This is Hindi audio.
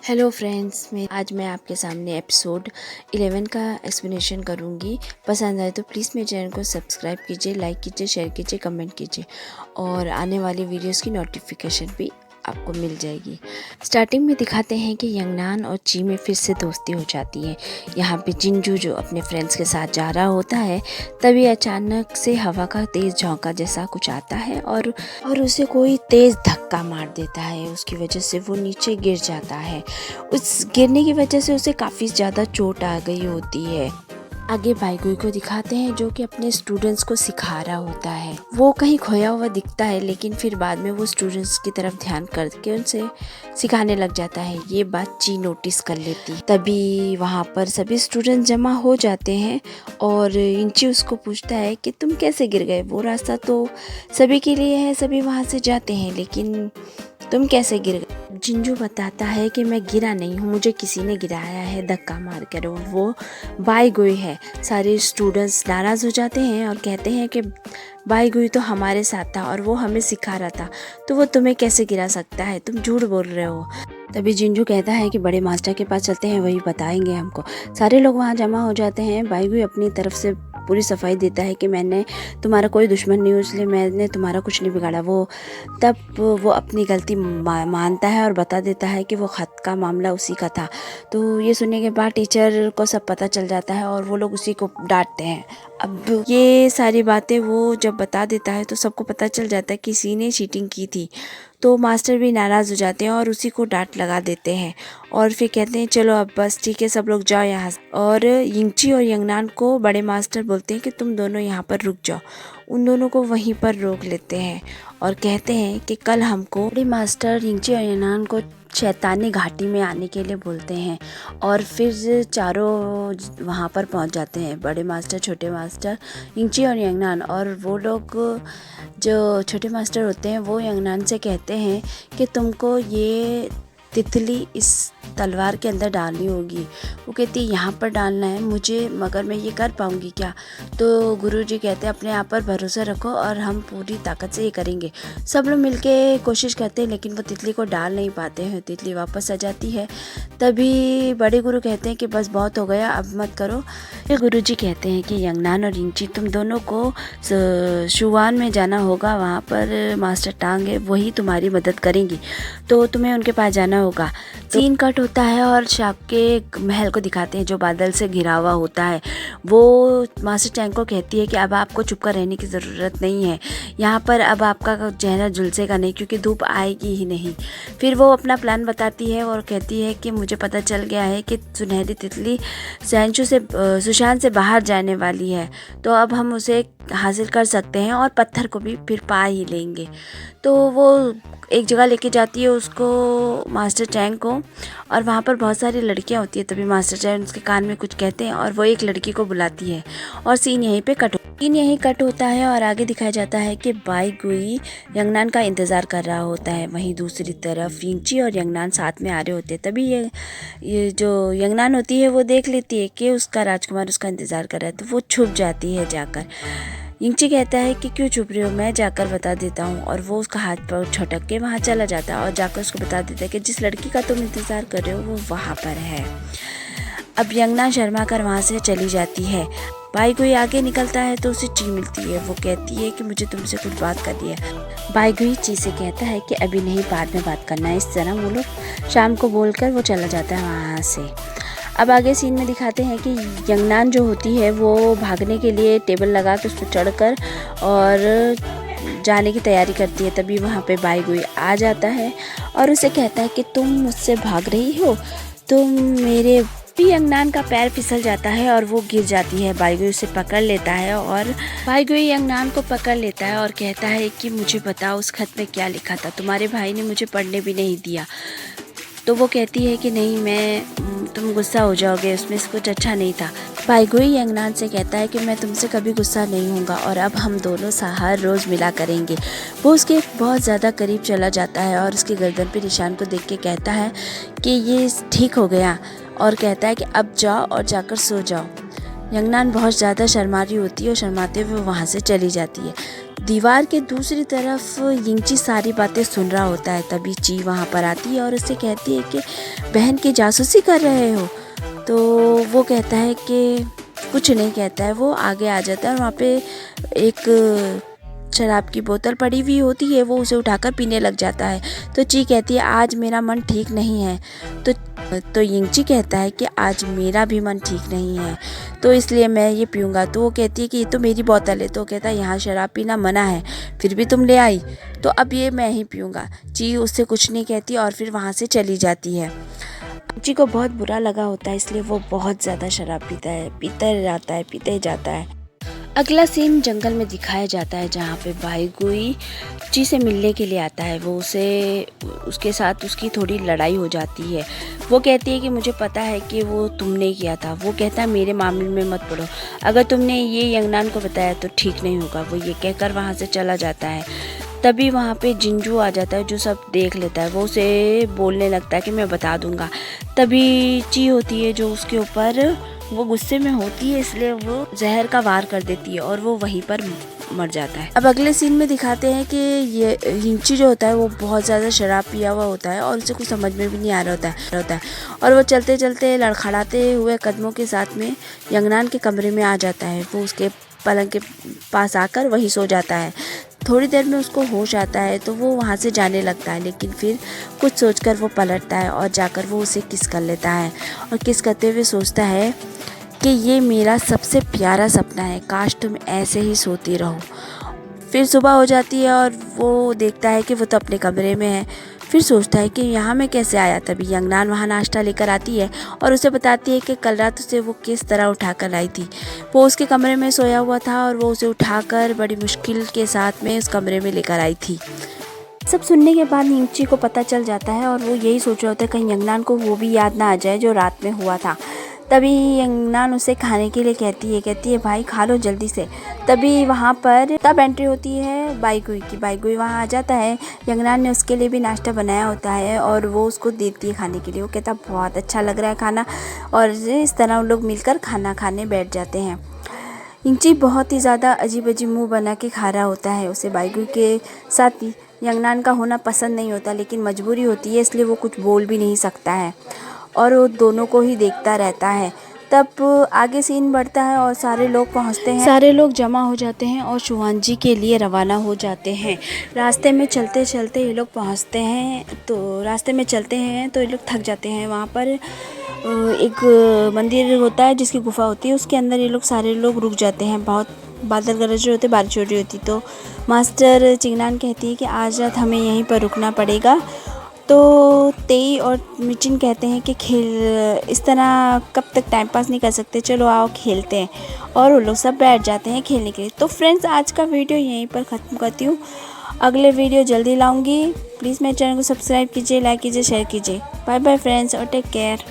हेलो फ्रेंड्स, मैं आपके सामने एपिसोड 11 का एक्सप्लेनेशन करूँगी। पसंद आए तो प्लीज़ मेरे चैनल को सब्सक्राइब कीजिए, लाइक कीजिए, शेयर कीजिए, कमेंट कीजिए और आने वाली वीडियोस की नोटिफिकेशन भी आपको मिल जाएगी। स्टार्टिंग में दिखाते हैं कि यंगनान और ची में फिर से दोस्ती हो जाती है। यहाँ पे जिंजू जो अपने फ्रेंड्स के साथ जा रहा होता है, तभी अचानक से हवा का तेज़ झोंका जैसा कुछ आता है और उसे कोई तेज़ धक्का मार देता है। उसकी वजह से वो नीचे गिर जाता है। उस गिरने की वजह से उसे काफ़ी ज़्यादा चोट आ गई होती है। आगे बाइगुई को दिखाते हैं जो कि अपने स्टूडेंट्स को सिखा रहा होता है। वो कहीं खोया हुआ दिखता है, लेकिन फिर बाद में वो स्टूडेंट्स की तरफ ध्यान करके उनसे सिखाने लग जाता है। ये बात ची नोटिस कर लेती है। तभी वहाँ पर सभी स्टूडेंट जमा हो जाते हैं और इंची उसको पूछता है कि तुम कैसे गिर गए? वो रास्ता तो सभी के लिए है, सभी वहाँ से जाते हैं, लेकिन तुम कैसे गिर गए? जिंजू बताता है कि मैं गिरा नहीं हूँ, मुझे किसी ने गिराया है धक्का मार कर। वो बाइगुई है। सारे स्टूडेंट्स नाराज़ हो जाते हैं और कहते हैं कि बाइगुई तो हमारे साथ था और वो हमें सिखा रहा था, तो वो तुम्हें कैसे गिरा सकता है? तुम झूठ बोल रहे हो। तभी जिंजू कहता है कि बड़े मास्टर के पास चलते हैं, वही बताएंगे हमको। सारे लोग वहाँ जमा हो जाते हैं। बाइगुई अपनी तरफ से पूरी सफाई देता है कि मैंने तुम्हारा कोई दुश्मन नहीं हूँ, इसलिए मैंने तुम्हारा कुछ नहीं बिगाड़ा। वो अपनी गलती मानता है और बता देता है कि वो ख़त का मामला उसी का था। तो ये सुनने के बाद टीचर को सब पता चल जाता है और वो लोग उसी को डांटते हैं। अब ये सारी बातें वो जब बता देता है तो सबको पता चल जाता है कि किसी ने चीटिंग की थी। तो मास्टर भी नाराज़ हो जाते हैं और उसी को डांट लगा देते हैं और फिर कहते हैं चलो अब बस ठीक है, सब लोग जाओ यहाँ से। और यिंगची और यंगनान को बड़े मास्टर बोलते हैं कि तुम दोनों यहाँ पर रुक जाओ। उन दोनों को वहीं पर रोक लेते हैं और कहते हैं कि कल हमको। बड़े मास्टर यिंगची और यंगनान को शैतानी घाटी में आने के लिए बोलते हैं और फिर चारों वहाँ पर पहुँच जाते हैं। बड़े मास्टर, छोटे मास्टर, यिंगची और यंगनान। और वो लोग जो छोटे मास्टर होते हैं वो यंगनान से कहते हैं कि तुमको ये तितली इस तलवार के अंदर डालनी होगी। वो कहती है यहाँ पर डालना है मुझे, मगर मैं ये कर पाऊँगी क्या? तो गुरुजी कहते हैं अपने आप पर भरोसा रखो और हम पूरी ताकत से ये करेंगे। सब लोग मिलके कोशिश करते हैं, लेकिन वो तितली को डाल नहीं पाते हैं। तितली वापस आ जाती है। तभी बड़े गुरु कहते हैं कि बस बहुत हो गया, अब मत करो। फिर गुरुजी कहते हैं कि यंगनान और यिंगची तुम दोनों को शुवान में जाना होगा। वहाँ पर मास्टर टांग है, वही तुम्हारी मदद करेंगी, तो तुम्हें उनके पास जाना होगा। सीन कट होता है और शाक के महल को दिखाते हैं जो बादल से घिरा हुआ होता है। वो मास्टर टैंग को कहती है कि अब आपको चुपकर रहने की ज़रूरत नहीं है, यहाँ पर अब आपका चेहरा झुलसेगा नहीं क्योंकि धूप आएगी ही नहीं। फिर वो अपना प्लान बताती है और कहती है कि मुझे पता चल गया है कि सुनहरी तितली सुशांत से बाहर जाने वाली है, तो अब हम उसे हासिल कर सकते हैं और पत्थर को भी फिर पा ही लेंगे। तो वो एक जगह लेके जाती है उसको, मास्टर चैंग को, और वहाँ पर बहुत सारी लड़कियाँ होती है। तभी मास्टर चैंग उसके कान में कुछ कहते हैं और वो एक लड़की को बुलाती है और सीन यहीं कट होता है। और आगे दिखाया जाता है कि बाइगुई यंगनान का इंतज़ार कर रहा होता है। वहीं दूसरी तरफ यिंगची और यंगनान साथ में आ रहे होते हैं। तभी ये जो यंगनान होती है वो देख लेती है कि उसका राजकुमार उसका इंतज़ार कर रहा है, तो वो छुप जाती है जाकर। यिंगची कहता है कि क्यों छुप रही हो, मैं जाकर बता देता हूँ। और वो उसका हाथ पर छटक के वहाँ चला जाता है और जाकर उसको बता देता है कि जिस लड़की का तुम इंतज़ार कर रहे हो वो वहाँ पर है। अब यंगनान शर्मा कर वहाँ से चली जाती है। बाइगुई आगे निकलता है तो उसे ची मिलती है। वो कहती है कि मुझे तुमसे कुछ बात करनी है। बाइगुई ची से कहता है कि अभी नहीं, बाद में बात करना है। इस तरह वो लोग शाम को बोलकर वो चला जाता है वहाँ से। अब आगे सीन में दिखाते हैं कि यंगनान जो होती है वो भागने के लिए टेबल लगा के उस पर चढ़कर और जाने की तैयारी करती है। तभी वहाँ पे बाइगुई आ जाता है और उसे कहता है कि तुम मुझसे भाग रही हो, तुम मेरे भी। यंगनान का पैर फिसल जाता है और वो गिर जाती है। बाइगुई उसे पकड़ लेता है और बाइगुई यंगनान को पकड़ लेता है और कहता है कि मुझे बताओ उस खत में क्या लिखा था, तुम्हारे भाई ने मुझे पढ़ने भी नहीं दिया। तो वो कहती है कि नहीं, तुम गुस्सा हो जाओगे, उसमें से कुछ अच्छा नहीं था। बाइगुई यंगनान से कहता है कि मैं तुमसे कभी गुस्सा नहीं होऊंगा और अब हम दोनों हर रोज़ मिला करेंगे। वो उसके बहुत ज़्यादा करीब चला जाता है और उसकी गर्दन पे निशान को देख के कहता है कि ये ठीक हो गया और कहता है कि अब जाओ और जाकर सो जाओ। यंगनान बहुत ज़्यादा शर्मा रही होती है और शर्माते हुए वहाँ से चली जाती है। दीवार के दूसरी तरफ यिंगची सारी बातें सुन रहा होता है। तभी ची वहाँ पर आती है और उससे कहती है कि बहन की जासूसी कर रहे हो। तो वो कहता है कि कुछ नहीं कहता है। वो आगे आ जाता है और वहाँ पे एक शराब की बोतल पड़ी हुई होती है, वो उसे उठाकर पीने लग जाता है। तो ची कहती है आज मेरा मन ठीक नहीं है। तो यिंगची कहता है कि आज मेरा भी मन ठीक नहीं है, तो इसलिए मैं ये पीऊँगा। तो वो कहती है कि ये तो मेरी बोतल है। तो कहता है यहाँ शराब पीना मना है, फिर भी तुम ले आई, तो अब ये मैं ही पीऊँगा। ची उससे कुछ नहीं कहती और फिर वहाँ से चली जाती है। यिंगची को बहुत बुरा लगा होता है, इसलिए वो बहुत ज़्यादा शराब पीते जाता है। अगला सीन जंगल में दिखाया जाता है, जहाँ पे बाईगुई ची से मिलने के लिए आता है। वो उसके साथ उसकी थोड़ी लड़ाई हो जाती है। वो कहती है कि मुझे पता है कि वो तुमने किया था। वो कहता है मेरे मामले में मत पड़ो, अगर तुमने ये यंगनान को बताया तो ठीक नहीं होगा। वो ये कहकर वहाँ से चला जाता है। तभी वहाँ पे जिंजू आ जाता है, जो सब देख लेता है। वो उसे बोलने लगता है कि मैं बता दूंगा। तभी ची होती है जो उसके ऊपर, वो गुस्से में होती है, इसलिए वो जहर का वार कर देती है और वो वहीं पर मर जाता है। अब अगले सीन में दिखाते हैं कि ये यिंगची जो होता है वो बहुत ज़्यादा शराब पिया हुआ होता है और उसे कुछ समझ में भी नहीं आ रहा होता है और वो चलते चलते लड़खड़ाते हुए कदमों के साथ में यंगनान के कमरे में आ जाता है। वो उसके पलंग के पास आकर वहीं सो जाता है। थोड़ी देर में उसको होश आता है, तो वो वहाँ से जाने लगता है, लेकिन फिर कुछ सोचकर वो पलटता है और जाकर वो उसे किस कर लेता है और किस करते हुए सोचता है कि ये मेरा सबसे प्यारा सपना है, काश तुम ऐसे ही सोती रहो। फिर सुबह हो जाती है और वो देखता है कि वो तो अपने कमरे में है। फिर सोचता है कि यहाँ मैं कैसे आया। तभी यंगनान वहाँ नाश्ता लेकर आती है और उसे बताती है कि कल रात उसे वो किस तरह उठाकर लाई थी। वो उसके कमरे में सोया हुआ था और वो उसे उठाकर बड़ी मुश्किल के साथ में उस कमरे में लेकर आई थी। सब सुनने के बाद यिंगची को पता चल जाता है और वो यही सोच रहा होता है कहीं यंगनान को वो भी याद ना आ जाए जो रात में हुआ था। तभी यंगनान उसे खाने के लिए कहती है भाई खा लो जल्दी से। तभी वहाँ पर तब एंट्री होती है बाईगुई की। बाईगुई वहाँ आ जाता है। यंगनान ने उसके लिए भी नाश्ता बनाया होता है और वो उसको देती है खाने के लिए। वो कहता बहुत अच्छा लग रहा है खाना, और इस तरह उन लोग मिलकर खाना खाने बैठ जाते हैं। यिंगची बहुत ही ज़्यादा अजीब अजीब मुँह बना के खा रहा होता है। उसे बाईगुई के साथ यंगनान का होना पसंद नहीं होता, लेकिन मजबूरी होती है, इसलिए वो कुछ बोल भी नहीं सकता है और वो दोनों को ही देखता रहता है। तब आगे सीन बढ़ता है और सारे लोग जमा हो जाते हैं और शुआनजी के लिए रवाना हो जाते हैं। रास्ते में चलते चलते ये लोग पहुंचते हैं, तो रास्ते में चलते हैं तो ये लोग थक जाते हैं। वहाँ पर एक मंदिर होता है जिसकी गुफा होती है, उसके अंदर सारे लोग रुक जाते हैं। बहुत बादल गरज रहे होते, बारिश हो रही होती, तो मास्टर चिंगनान कहती है कि आज रात हमें यहीं पर रुकना पड़ेगा। तो तेई और मिचिन कहते हैं कि खेल इस तरह कब तक टाइम पास नहीं कर सकते, चलो आओ खेलते हैं, और वो लोग सब बैठ जाते हैं खेलने के लिए। तो फ्रेंड्स आज का वीडियो यहीं पर ख़त्म करती हूँ। अगले वीडियो जल्दी लाऊंगी। प्लीज़ मेरे चैनल को सब्सक्राइब कीजिए, लाइक कीजिए, शेयर कीजिए। बाय बाय फ्रेंड्स और टेक केयर।